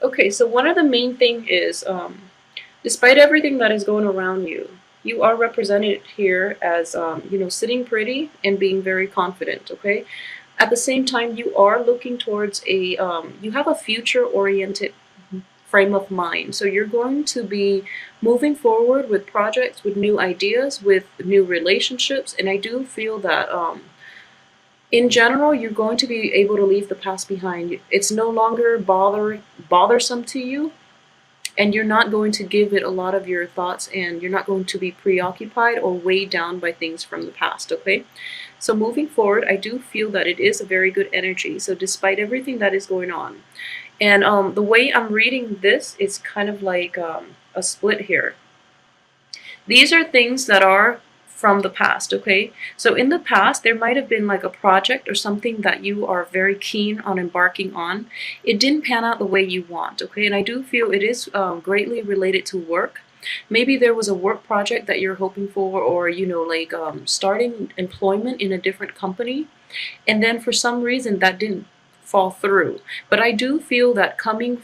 Okay, so one of the main thing is, despite everything that is going around you, you are represented here as, sitting pretty and being very confident. Okay, at the same time, you are looking towards you have a future-oriented frame of mind. So you're going to be moving forward with projects, with new ideas, with new relationships, and I do feel that in general, you're going to be able to leave the past behind. It's no longer bothersome to you, and you're not going to give it a lot of your thoughts, and you're not going to be preoccupied or weighed down by things from the past. Okay, so moving forward, I do feel that it is a very good energy. So despite everything that is going on, and the way I'm reading this is kind of like a split here. These are things that are from the past, okay? So in the past, there might have been like a project or something that you are very keen on embarking on. It didn't pan out the way you want, okay? And I do feel it is greatly related to work. Maybe there was a work project that you're hoping for, or, like starting employment in a different company. And then for some reason that didn't fall through. But I do feel that coming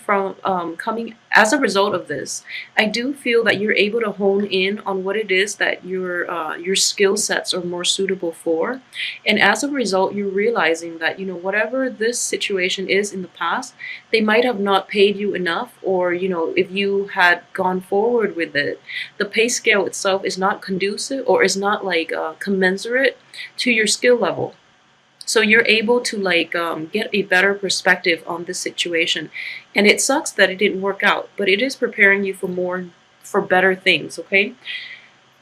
as a result of this, I do feel that you're able to hone in on what it is that your skill sets are more suitable for, and as a result, you're realizing that whatever this situation is in the past, they might have not paid you enough, or if you had gone forward with it, the pay scale itself is not conducive or is not like commensurate to your skill level. So you're able to like get a better perspective on this situation, and it sucks that it didn't work out, but it is preparing you for better things. Okay,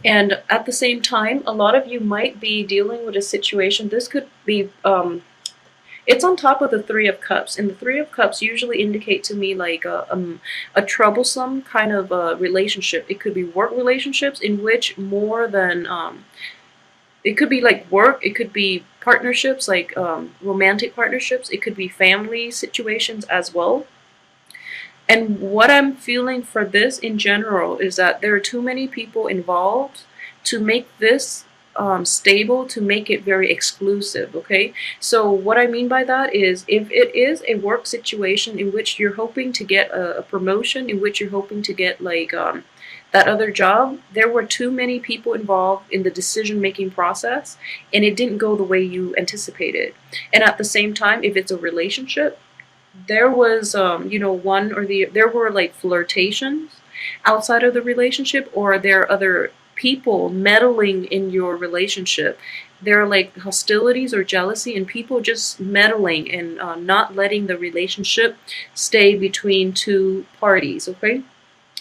and at the same time, a lot of you might be dealing with a situation. This could be it's on top of the Three of Cups, and the Three of Cups usually indicate to me like a troublesome kind of relationship. It could be work relationships in which more than it could be like work, it could be partnerships, like romantic partnerships, it could be family situations as well. And what I'm feeling for this in general is that there are too many people involved to make this stable, to make it very exclusive. Okay, so what I mean by that is, if it is a work situation in which you're hoping to get a promotion, in which you're hoping to get like that other job, there were too many people involved in the decision making process, and it didn't go the way you anticipated. And at the same time, if it's a relationship, there was there were like flirtations outside of the relationship, or there are other people meddling in your relationship. There are like hostilities or jealousy, and people just meddling and not letting the relationship stay between two parties. Okay,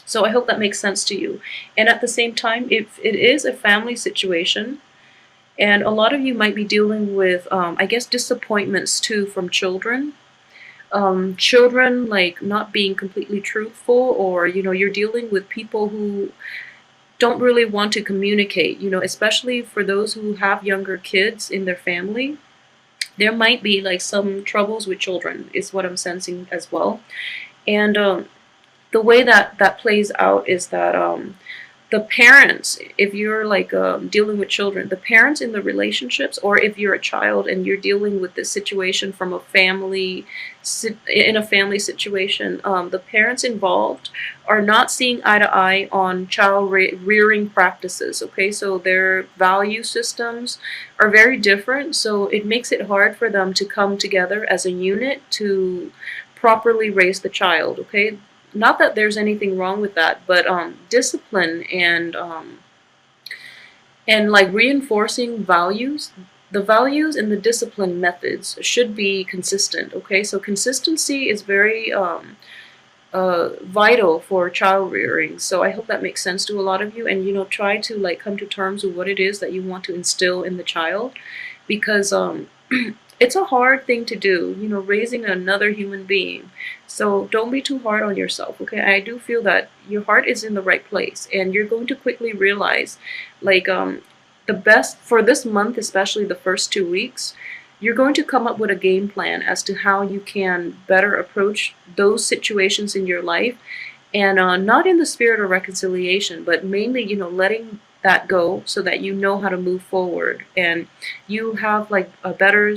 so I hope that makes sense to you. And at the same time, if it is a family situation, and a lot of you might be dealing with, I guess, disappointments too from children. Children like not being completely truthful, or you're dealing with people who don't really want to communicate. Especially for those who have younger kids in their family, there might be like some troubles with children, is what I'm sensing as well. And the way that that plays out is that the parents, if you're like dealing with children, the parents in the relationships, or if you're a child and you're dealing with this situation from a family, in a family situation, the parents involved are not seeing eye to eye on child rearing practices. Okay, so their value systems are very different, so it makes it hard for them to come together as a unit to properly raise the child. Okay, not that there's anything wrong with that, but discipline and like reinforcing values, the values and the discipline methods should be consistent. Okay, so consistency is very vital for child rearing. So I hope that makes sense to a lot of you, and try to like come to terms with what it is that you want to instill in the child, because it's a hard thing to do, raising another human being. So don't be too hard on yourself, okay? I do feel that your heart is in the right place, and you're going to quickly realize, like, the best for this month, especially the first 2 weeks, you're going to come up with a game plan as to how you can better approach those situations in your life, and not in the spirit of reconciliation, but mainly, letting that go so that you know how to move forward, and you have like a better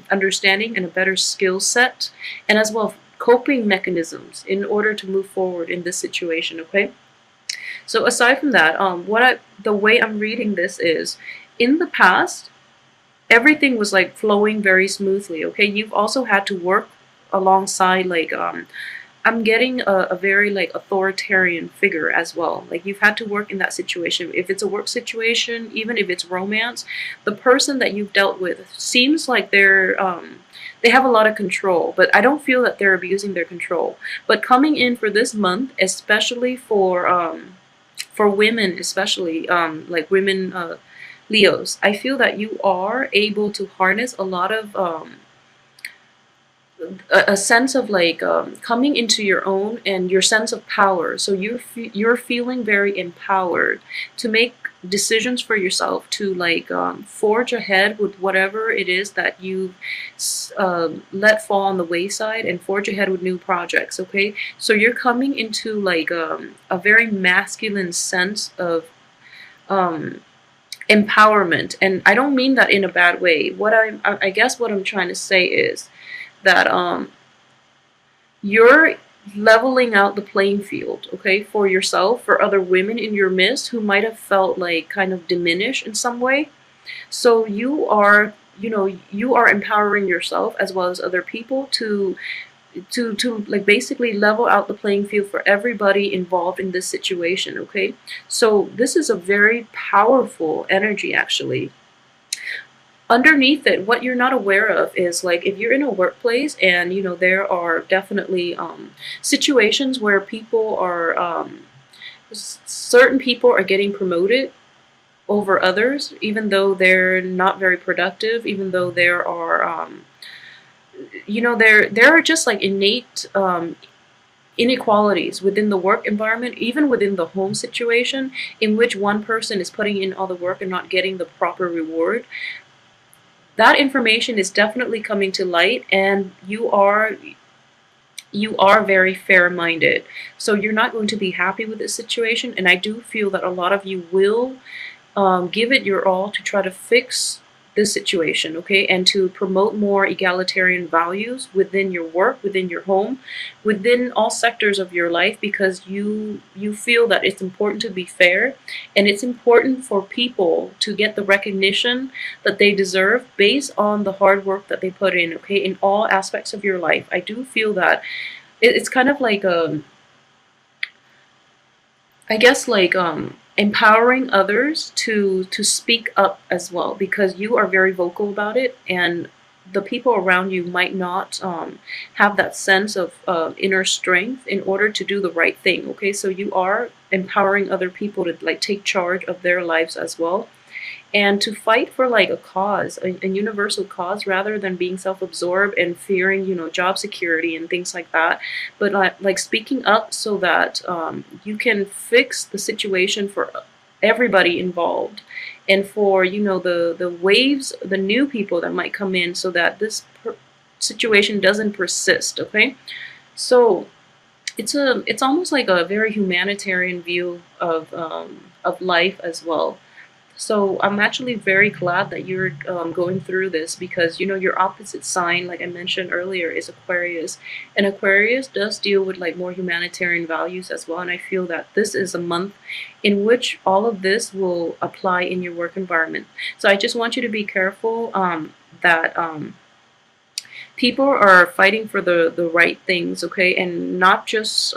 understanding and a better skill set, and as well coping mechanisms in order to move forward in this situation, okay? So aside from that, the way I'm reading this is, in the past, everything was like flowing very smoothly, okay? You've also had to work alongside like I'm getting a very like authoritarian figure as well. Like you've had to work in that situation. If it's a work situation, even if it's romance, the person that you've dealt with seems like they have a lot of control, but I don't feel that they're abusing their control. But coming in for this month, especially for women, especially like women Leos, I feel that you are able to harness a lot of a sense of like coming into your own and your sense of power. So you're feeling very empowered to make decisions for yourself, to like forge ahead with whatever it is that you let fall on the wayside, and forge ahead with new projects. Okay, so you're coming into like a very masculine sense of empowerment, and I don't mean that in a bad way. I guess what I'm trying to say is that you're leveling out the playing field, okay, for yourself, for other women in your midst who might have felt like kind of diminished in some way. So you are empowering yourself as well as other people to like basically level out the playing field for everybody involved in this situation, okay? So this is a very powerful energy actually. Underneath it, what you're not aware of is like if you're in a workplace and there are definitely situations where people are certain people are getting promoted over others, even though they're not very productive, even though there are there are just like innate inequalities within the work environment, even within the home situation, in which one person is putting in all the work and not getting the proper reward. That information is definitely coming to light, and you are very fair-minded. So you're not going to be happy with this situation, and I do feel that a lot of you will give it your all to try to fix this situation, okay, and to promote more egalitarian values within your work, within your home, within all sectors of your life, because you feel that it's important to be fair, and it's important for people to get the recognition that they deserve based on the hard work that they put in, okay, in all aspects of your life. I do feel that it's kind of like I guess like empowering others to speak up as well, because you are very vocal about it, and the people around you might not have that sense of inner strength in order to do the right thing. Okay, so you are empowering other people to like take charge of their lives as well, and to fight for like a cause, a universal cause, rather than being self-absorbed and fearing, job security and things like that. But like speaking up so that you can fix the situation for everybody involved, and for the waves, the new people that might come in, so that this situation doesn't persist. Okay, so it's almost like a very humanitarian view of life as well. So I'm actually very glad that you're going through this, because your opposite sign, like I mentioned earlier, is Aquarius, and Aquarius does deal with like more humanitarian values as well. And I feel that this is a month in which all of this will apply in your work environment. So I just want you to be careful that people are fighting for the right things, okay, and not just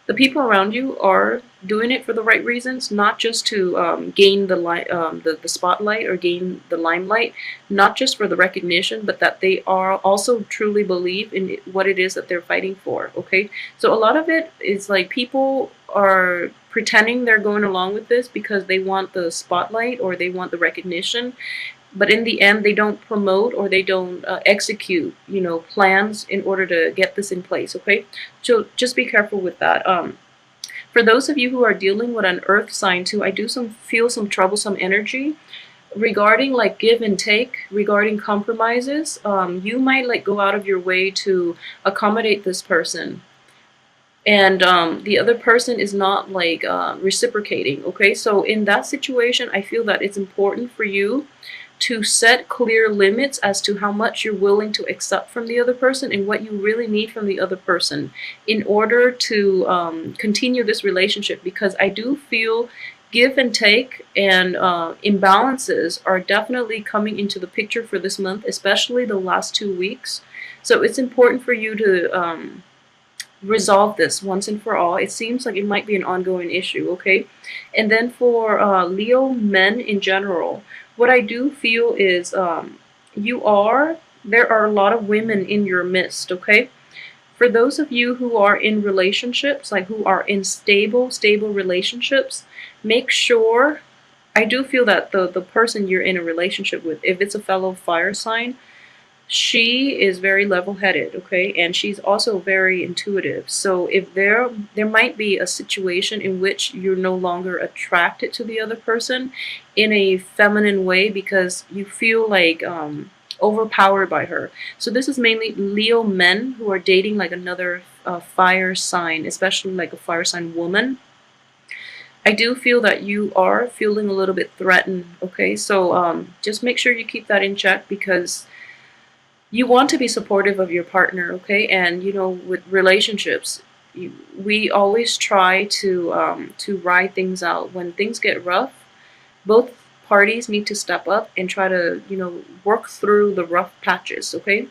the people around you are doing it for the right reasons, not just to gain the spotlight or gain the limelight, not just for the recognition, but that they are also truly believe in what it is that they're fighting for. Okay, so a lot of it is like people are pretending they're going along with this because they want the spotlight or they want the recognition, but in the end they don't promote or they don't execute plans in order to get this in place. Okay, so just be careful with that. For those of you who are dealing with an earth sign too, I do feel some troublesome energy regarding like give and take, regarding compromises. You might like go out of your way to accommodate this person, and the other person is not like reciprocating. Okay, so in that situation I feel that it's important for you to set clear limits as to how much you're willing to accept from the other person and what you really need from the other person in order to continue this relationship. Because I do feel give and take and imbalances are definitely coming into the picture for this month, especially the last 2 weeks. So it's important for you to resolve this once and for all. It seems like it might be an ongoing issue, okay? And then for Leo men in general, what I do feel is there are a lot of women in your midst, okay? For those of you who are in relationships, like who are in stable relationships, make sure, I do feel that the person you're in a relationship with, if it's a fellow fire sign, she is very level-headed, okay, and she's also very intuitive. So if there might be a situation in which you're no longer attracted to the other person in a feminine way because you feel like overpowered by her. So this is mainly Leo men who are dating like another fire sign, especially like a fire sign woman. I do feel that you are feeling a little bit threatened, okay? So just make sure you keep that in check, because you want to be supportive of your partner, okay? And you know, with relationships, we always try to ride things out. When things get rough, both parties need to step up and try to, you know, work through the rough patches, okay?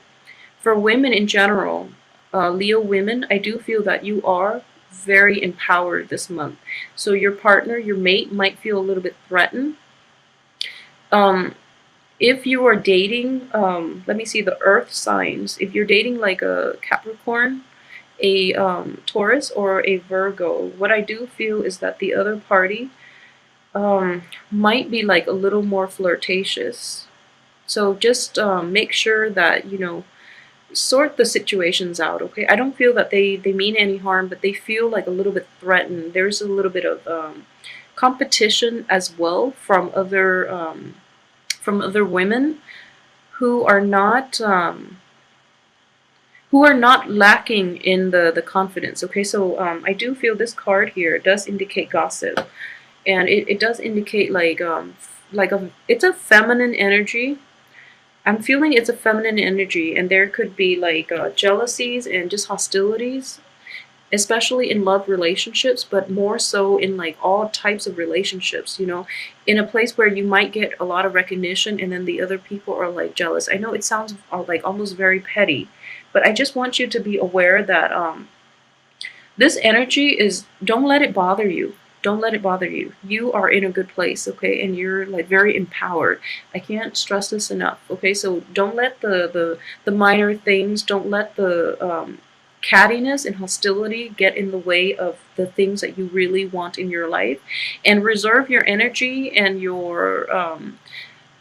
For women in general, Leo women, I do feel that you are very empowered this month. So your partner, your mate, might feel a little bit threatened. If you are dating, let me see the earth signs. If you're dating like a Capricorn, a Taurus, or a Virgo, what I do feel is that the other party might be like a little more flirtatious. So just make sure that, you know, sort the situations out, okay? I don't feel that they mean any harm, but they feel like a little bit threatened. There's a little bit of competition as well from other women who are not lacking in the confidence, okay? So I do feel this card here does indicate gossip, and it does indicate like it's a feminine energy. I'm feeling it's a feminine energy, and there could be like jealousies and just hostilities, especially in love relationships, but more so in like all types of relationships, you know, in a place where you might get a lot of recognition and then the other people are like jealous. I know it sounds like almost very petty, but I just want you to be aware that this energy is, don't let it bother you. Don't let it bother you. You are in a good place, okay? And you're like very empowered. I can't stress this enough, okay? So don't let the minor things, don't let the cattiness and hostility get in the way of the things that you really want in your life, and reserve your energy and your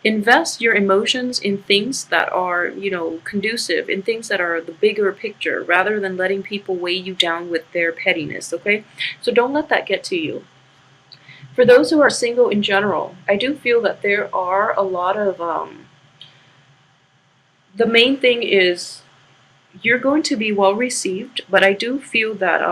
invest your emotions in things that are, you know, conducive, in things that are the bigger picture, rather than letting people weigh you down with their pettiness, okay? So don't let that get to you. For those who are single in general, I do feel that there are a lot of the main thing is you're going to be well received, but I do feel that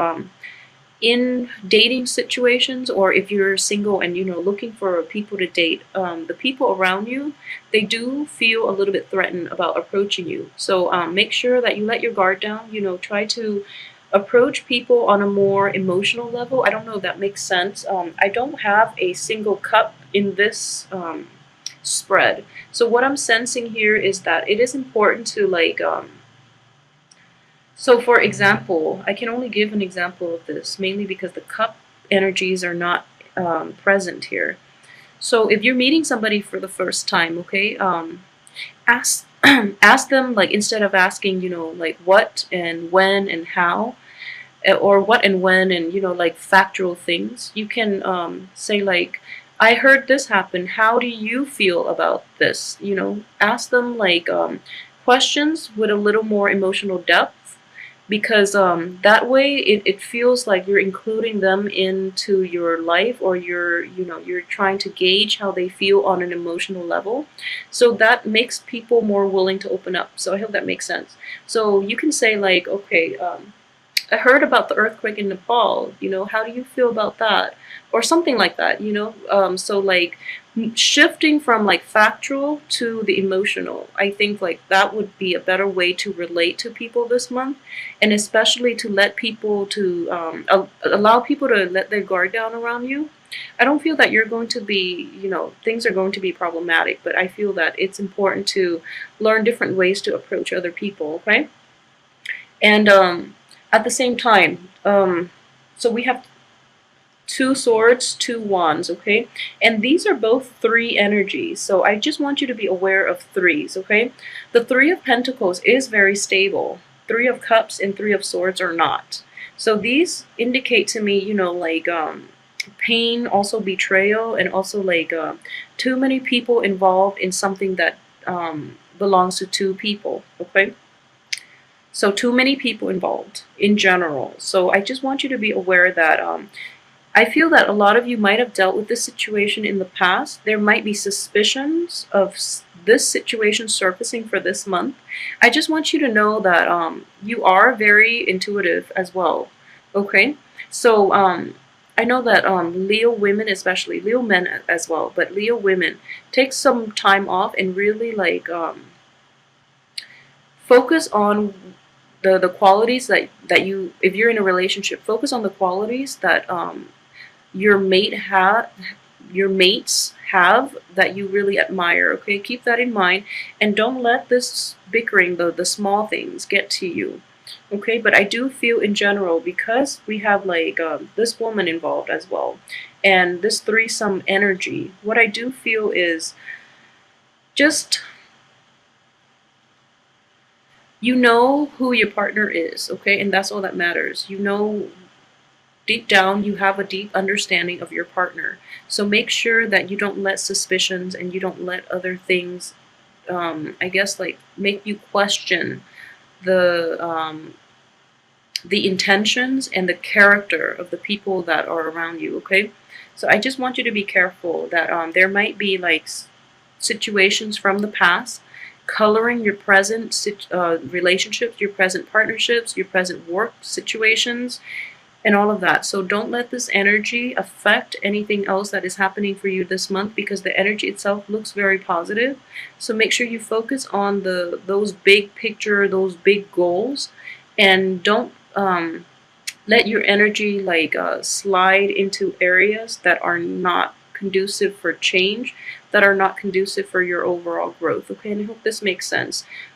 in dating situations, or if you're single and, you know, looking for people to date, the people around you, they do feel a little bit threatened about approaching you. So make sure that you let your guard down. You know, try to approach people on a more emotional level. I don't know if that makes sense. I don't have a single cup in this spread. So what I'm sensing here is that it is important to like so for example, I can only give an example of this, mainly because the cup energies are not present here. So if you're meeting somebody for the first time, okay, ask ask them, like, instead of asking, you know, like what and when and how, or what and when and, you know, like factual things, you can say like, I heard this happen, how do you feel about this? You know, ask them like questions with a little more emotional depth, because that way it feels like you're including them into your life, or you're, you know, you're trying to gauge how they feel on an emotional level. So that makes people more willing to open up. So I hope that makes sense. So you can say like, okay, I heard about the earthquake in Nepal. How do you feel about that? Or something like that, so like shifting from like factual to the emotional. I think like that would be a better way to relate to people this month, and especially to let people to allow people to let their guard down around you. I don't feel that you're going to be, things are going to be problematic, but I feel that it's important to learn different ways to approach other people, okay? And at the same time, so we have two swords, two wands, okay? And these are both three energies. So I just want you to be aware of threes, okay? The Three of Pentacles is very stable. Three of Cups and Three of Swords are not. So these indicate to me, like pain, also betrayal, and also like too many people involved in something that belongs to two people, okay? So too many people involved in general. So I just want you to be aware that I feel that a lot of you might have dealt with this situation in the past. There might be suspicions of this situation surfacing for this month. I just want you to know that you are very intuitive as well. Okay? So I know that Leo women, especially Leo men as well, but Leo women, take some time off and really like focus on the qualities that you, if you're in a relationship, focus on the qualities that your your mates have that you really admire. Okay, keep that in mind, and don't let this bickering, the small things, get to you. Okay, but I do feel in general, because we have like this woman involved as well, and this threesome energy, what I do feel is just, you know who your partner is, okay, and that's all that matters. Deep down, you have a deep understanding of your partner. So make sure that you don't let suspicions and you don't let other things, I guess, like make you question the the intentions and the character of the people that are around you. Okay, so I just want you to be careful that there might be like situations from the past coloring your present relationships, your present partnerships, your present work situations, and all of that. So don't let this energy affect anything else that is happening for you this month, because the energy itself looks very positive. So make sure you focus on those big picture, those big goals, and don't let your energy like slide into areas that are not conducive for change, that are not conducive for your overall growth. Okay, and I hope this makes sense.